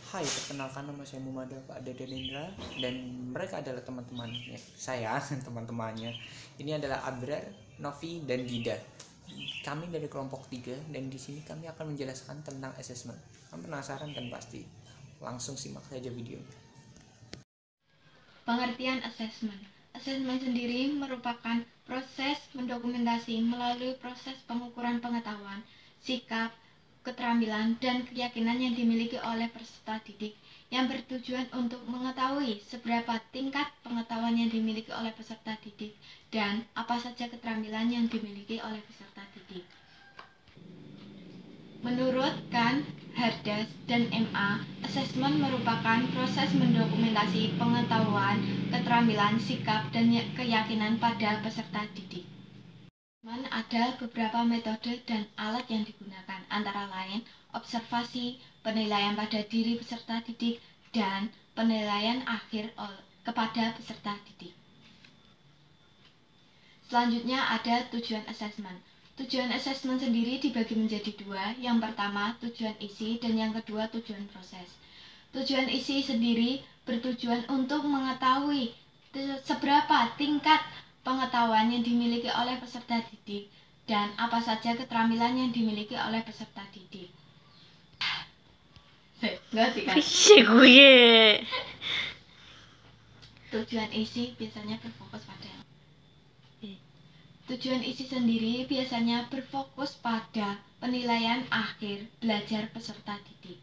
Hai, perkenalkan nama saya Muhammad Pak Dedenindra dan mereka adalah teman-temannya saya, teman-temannya. Ini adalah Abrar, Novi, dan Dida. Kami dari kelompok 3 dan di sini kami akan menjelaskan tentang assessment. Kamu penasaran kan pasti? Langsung simak saja videonya. Pengertian asesmen. Asesmen sendiri merupakan proses mendokumentasi melalui proses pengukuran pengetahuan, sikap, keterampilan, dan keyakinan yang dimiliki oleh peserta didik yang bertujuan untuk mengetahui seberapa tingkat pengetahuan yang dimiliki oleh peserta didik dan apa saja keterampilan yang dimiliki oleh peserta didik. Menurut Kahn, Hardas, dan MA, asesmen merupakan proses mendokumentasi pengetahuan, keterampilan, sikap, dan keyakinan pada peserta didik. Ada beberapa metode dan alat yang digunakan, antara lain observasi, penilaian pada diri peserta didik, dan penilaian akhir kepada peserta didik. Selanjutnya ada tujuan asesmen. Tujuan asesmen sendiri dibagi menjadi dua. Yang pertama tujuan isi dan yang kedua tujuan proses. Tujuan isi sendiri bertujuan untuk mengetahui seberapa tingkat pengetahuan yang dimiliki oleh peserta didik dan apa saja keterampilan yang dimiliki oleh peserta didik. Tujuan isi biasanya berfokus pada Tujuan isi sendiri biasanya berfokus pada penilaian akhir belajar peserta didik.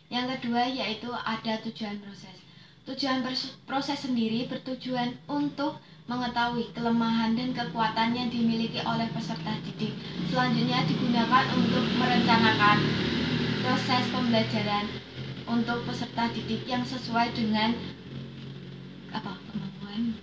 Yang kedua yaitu ada tujuan proses. Tujuan proses sendiri bertujuan untuk mengetahui kelemahan dan kekuatan yang dimiliki oleh peserta didik. Selanjutnya digunakan untuk merencanakan proses pembelajaran untuk peserta didik yang sesuai dengan kemampuan.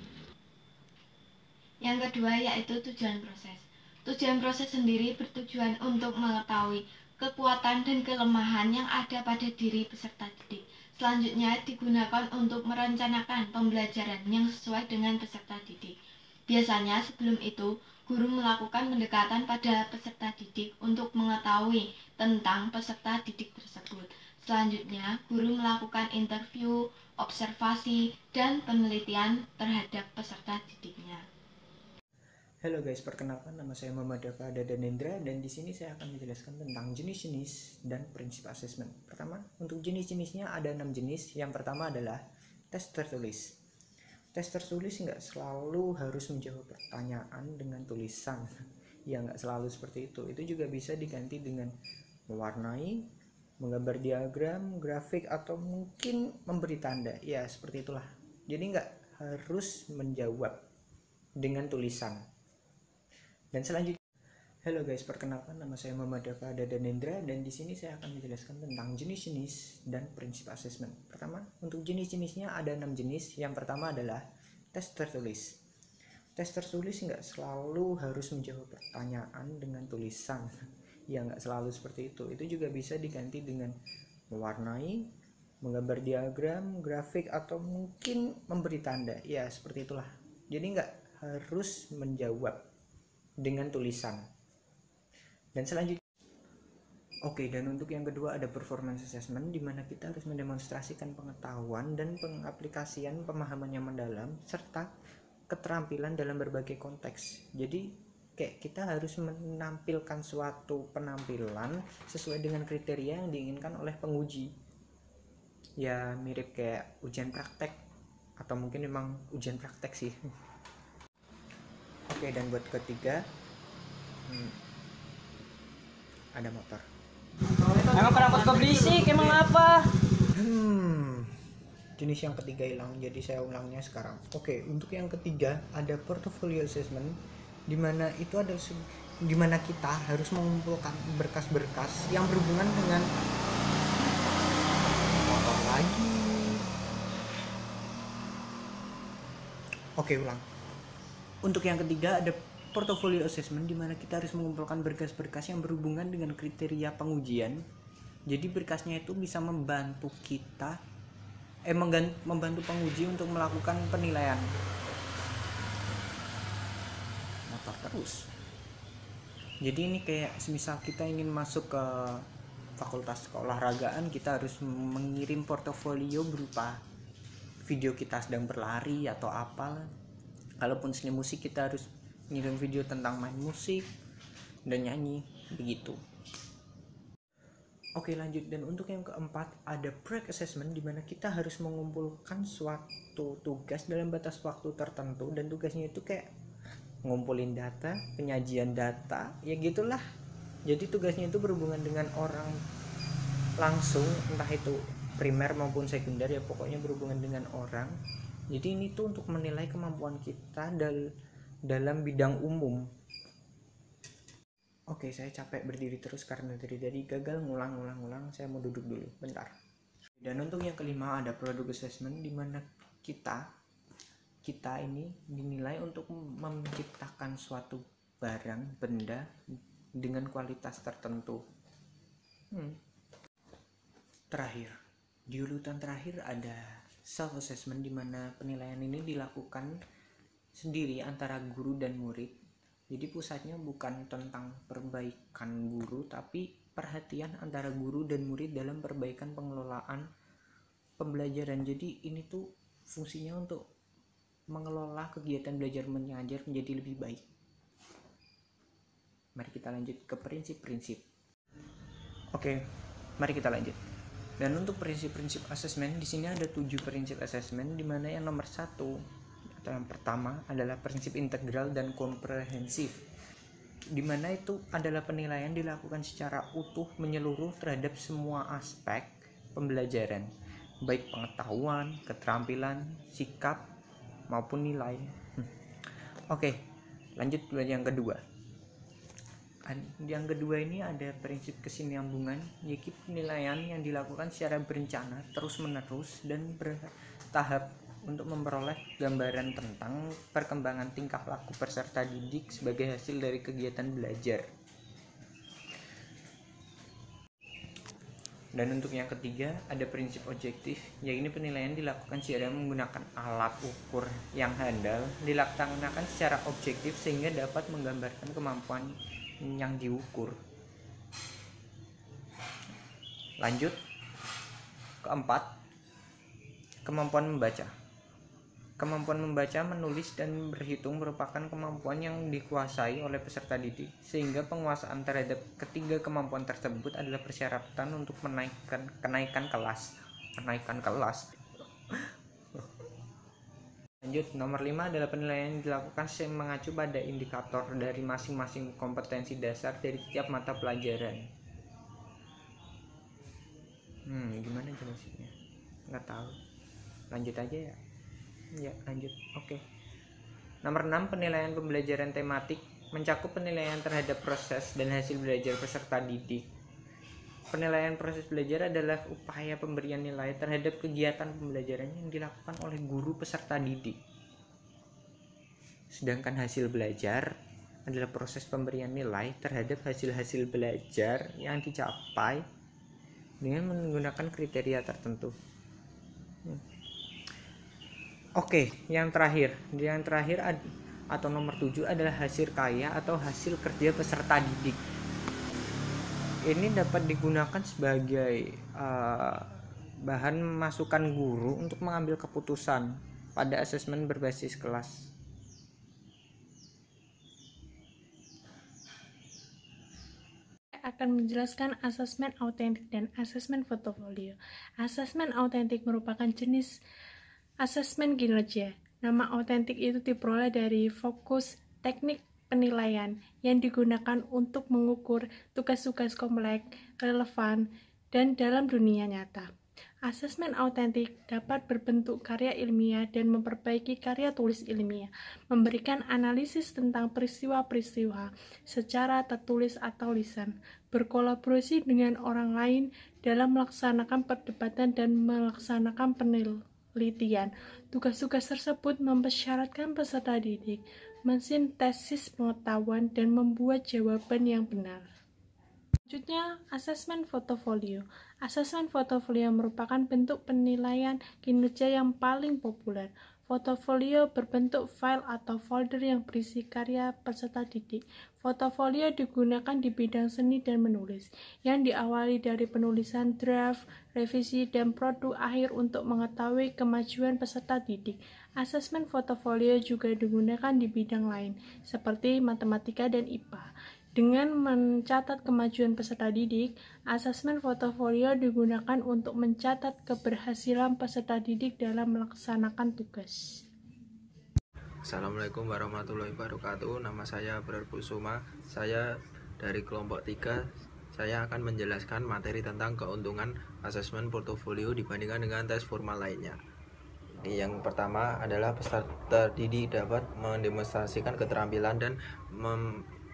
Yang kedua yaitu tujuan proses. Tujuan proses sendiri bertujuan untuk mengetahui kekuatan dan kelemahan yang ada pada diri peserta didik. Selanjutnya digunakan untuk merencanakan pembelajaran yang sesuai dengan peserta didik. Biasanya sebelum itu, guru melakukan pendekatan pada peserta didik untuk mengetahui tentang peserta didik tersebut. Selanjutnya, guru melakukan interview, observasi, dan penelitian terhadap peserta didiknya. Halo guys, perkenalkan nama saya Muhammad Dedenindra dan di sini saya akan menjelaskan tentang jenis-jenis dan prinsip asesmen. Pertama, untuk jenis-jenisnya ada 6 jenis. Yang pertama adalah tes tertulis. Tes tertulis nggak selalu harus menjawab pertanyaan dengan tulisan. Ya nggak selalu seperti itu. Itu juga bisa diganti dengan mewarnai, menggambar diagram, grafik, atau mungkin memberi tanda. Ya seperti itulah. Jadi nggak harus menjawab dengan tulisan. Dan selanjutnya, halo guys, perkenalkan nama saya Muhammad Dedenindra dan di sini saya akan menjelaskan tentang jenis-jenis dan prinsip asesmen. Pertama, untuk jenis-jenisnya ada 6 jenis. Yang pertama adalah tes tertulis. Tes tertulis nggak selalu harus menjawab pertanyaan dengan tulisan. Ya nggak selalu seperti itu. Itu juga bisa diganti dengan mewarnai, menggambar diagram, grafik, atau mungkin memberi tanda. Ya seperti itulah. Jadi nggak harus menjawab dengan tulisan. Dan selanjutnya, dan untuk yang kedua ada performance assessment, di mana kita harus mendemonstrasikan pengetahuan dan pengaplikasian pemahaman yang mendalam serta keterampilan dalam berbagai konteks. Jadi kayak kita harus menampilkan suatu penampilan sesuai dengan kriteria yang diinginkan oleh penguji. Ya mirip kayak ujian praktek atau mungkin memang ujian praktek sih. Dan buat ketiga ada motor. Emang kenapa kau berisik? Emang apa? Jenis yang ketiga hilang, jadi saya ulangnya sekarang. Untuk yang ketiga ada portfolio assessment, dimana itu ada dimana kita harus mengumpulkan berkas-berkas yang berhubungan dengan motor lagi. Ulang. Untuk yang ketiga ada portfolio assessment, di mana kita harus mengumpulkan berkas-berkas yang berhubungan dengan kriteria pengujian. Jadi berkasnya itu bisa membantu kita membantu penguji untuk melakukan penilaian. Motor terus. Jadi ini kayak semisal kita ingin masuk ke fakultas keolahragaan kita harus mengirim portofolio berupa video kita sedang berlari atau apa. Kalaupun seni musik kita harus ngirim video tentang main musik dan nyanyi begitu. Oke, lanjut. Dan untuk yang keempat ada project assessment, di mana kita harus mengumpulkan suatu tugas dalam batas waktu tertentu, dan tugasnya itu kayak ngumpulin data, penyajian data, ya gitulah. Jadi tugasnya itu berhubungan dengan orang langsung, entah itu primer maupun sekunder, ya pokoknya berhubungan dengan orang. Jadi ini tuh untuk menilai kemampuan kita dalam bidang umum. Oke, saya capek berdiri terus karena dari tadi gagal ngulang. Saya mau duduk dulu bentar. Dan untuk yang kelima ada product assessment, di mana kita ini dinilai untuk menciptakan suatu barang, benda dengan kualitas tertentu. Terakhir, di urutan terakhir ada self assessment, di mana penilaian ini dilakukan sendiri antara guru dan murid. Jadi pusatnya bukan tentang perbaikan guru, tapi perhatian antara guru dan murid dalam perbaikan pengelolaan pembelajaran. Jadi ini tuh fungsinya untuk mengelola kegiatan belajar mengajar menjadi lebih baik. Mari kita lanjut ke prinsip-prinsip. Oke, mari kita lanjut. Dan untuk prinsip-prinsip asesmen, di sini ada 7 prinsip asesmen, di mana yang nomor 1 atau yang pertama adalah prinsip integral dan komprehensif, di mana itu adalah penilaian dilakukan secara utuh menyeluruh terhadap semua aspek pembelajaran, baik pengetahuan, keterampilan, sikap maupun nilai. Oke, lanjut ke yang kedua. Yang kedua ini ada prinsip kesinambungan, yaitu penilaian yang dilakukan secara berencana, terus-menerus, dan bertahap untuk memperoleh gambaran tentang perkembangan tingkah laku peserta didik sebagai hasil dari kegiatan belajar. Dan untuk yang ketiga ada prinsip objektif, yaitu penilaian dilakukan secara menggunakan alat ukur yang handal, dilaksanakan secara objektif sehingga dapat menggambarkan kemampuan yang diukur. Lanjut, keempat, kemampuan membaca. Kemampuan membaca, menulis, dan berhitung merupakan kemampuan yang dikuasai oleh peserta didik, sehingga penguasaan terhadap ketiga kemampuan tersebut adalah persyaratan untuk kenaikan kelas. Lanjut, nomor 5 adalah penilaian yang dilakukan mengacu pada indikator dari masing-masing kompetensi dasar dari setiap mata pelajaran. Gimana jelasnya? Nggak tahu. Lanjut aja ya. Ya, lanjut. Oke. Nomor 6, penilaian pembelajaran tematik mencakup penilaian terhadap proses dan hasil belajar peserta didik. Penilaian proses belajar adalah upaya pemberian nilai terhadap kegiatan pembelajaran yang dilakukan oleh guru peserta didik. Sedangkan hasil belajar adalah proses pemberian nilai terhadap hasil-hasil belajar yang dicapai dengan menggunakan kriteria tertentu. Oke, yang terakhir atau nomor 7 adalah hasil karya atau hasil kerja peserta didik. Ini dapat digunakan sebagai bahan masukan guru untuk mengambil keputusan pada asesmen berbasis kelas. Akan menjelaskan asesmen autentik dan asesmen portofolio. Asesmen autentik merupakan jenis asesmen kinerja. Nama autentik itu diperoleh dari fokus teknik penilaian yang digunakan untuk mengukur tugas-tugas kompleks, relevan, dan dalam dunia nyata. Asesmen autentik dapat berbentuk karya ilmiah dan memperbaiki karya tulis ilmiah, memberikan analisis tentang peristiwa-peristiwa secara tertulis atau lisan, berkolaborasi dengan orang lain dalam melaksanakan perdebatan dan melaksanakan penelitian. Tugas-tugas tersebut mempersyaratkan peserta didik mensintesis pengetahuan dan membuat jawaban yang benar. Selanjutnya, asesmen portofolio. Asesmen portofolio merupakan bentuk penilaian kinerja yang paling populer. Portofolio berbentuk file atau folder yang berisi karya peserta didik. Portofolio digunakan di bidang seni dan menulis, yang diawali dari penulisan draft, revisi, dan produk akhir untuk mengetahui kemajuan peserta didik. Asesmen portofolio juga digunakan di bidang lain, seperti matematika dan IPA. Dengan mencatat kemajuan peserta didik, asesmen portofolio digunakan untuk mencatat keberhasilan peserta didik dalam melaksanakan tugas. Assalamualaikum warahmatullahi wabarakatuh. Nama saya Berkusuma. Saya dari kelompok 3. Saya akan menjelaskan materi tentang keuntungan asesmen portofolio dibandingkan dengan tes formal lainnya. Yang pertama adalah peserta didik dapat mendemonstrasikan keterampilan dan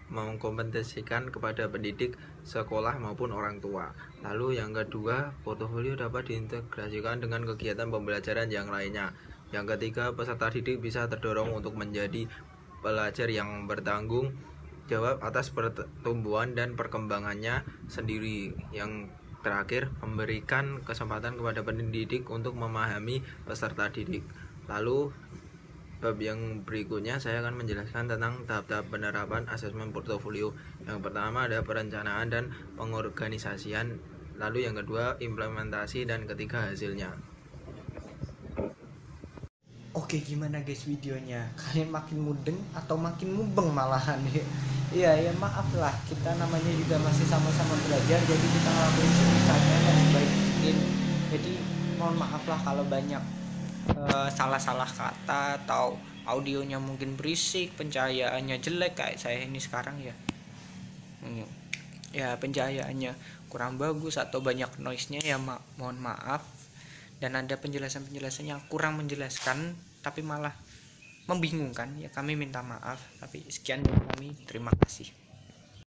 mengkompetisikan kepada pendidik, sekolah maupun orang tua. Lalu yang kedua, portofolio dapat diintegrasikan dengan kegiatan pembelajaran yang lainnya. Yang ketiga, peserta didik bisa terdorong untuk menjadi pelajar yang bertanggung jawab atas pertumbuhan dan perkembangannya sendiri. Yang terakhir, memberikan kesempatan kepada pendidik untuk memahami peserta didik. Lalu bab yang berikutnya saya akan menjelaskan tentang tahap-tahap penerapan asesmen portofolio. Yang pertama ada perencanaan dan pengorganisasian, lalu yang kedua implementasi, dan ketiga hasilnya. Oke, gimana guys videonya? Kalian makin mudeng atau makin mubeng malahan ya? Iya ya, maaf lah, kita namanya juga masih sama-sama belajar, jadi kita ngelakuin sebisanya dan sebaik mungkin. Jadi mohon maaf lah kalau banyak salah-salah kata atau audionya mungkin berisik, pencahayaannya jelek kayak saya ini sekarang ya. Ya pencahayaannya kurang bagus atau banyak noise-nya ya, mohon maaf. Dan ada penjelasan-penjelasan yang kurang menjelaskan tapi malah membingungkan ya, kami minta maaf. Tapi sekian dari kami, terima kasih.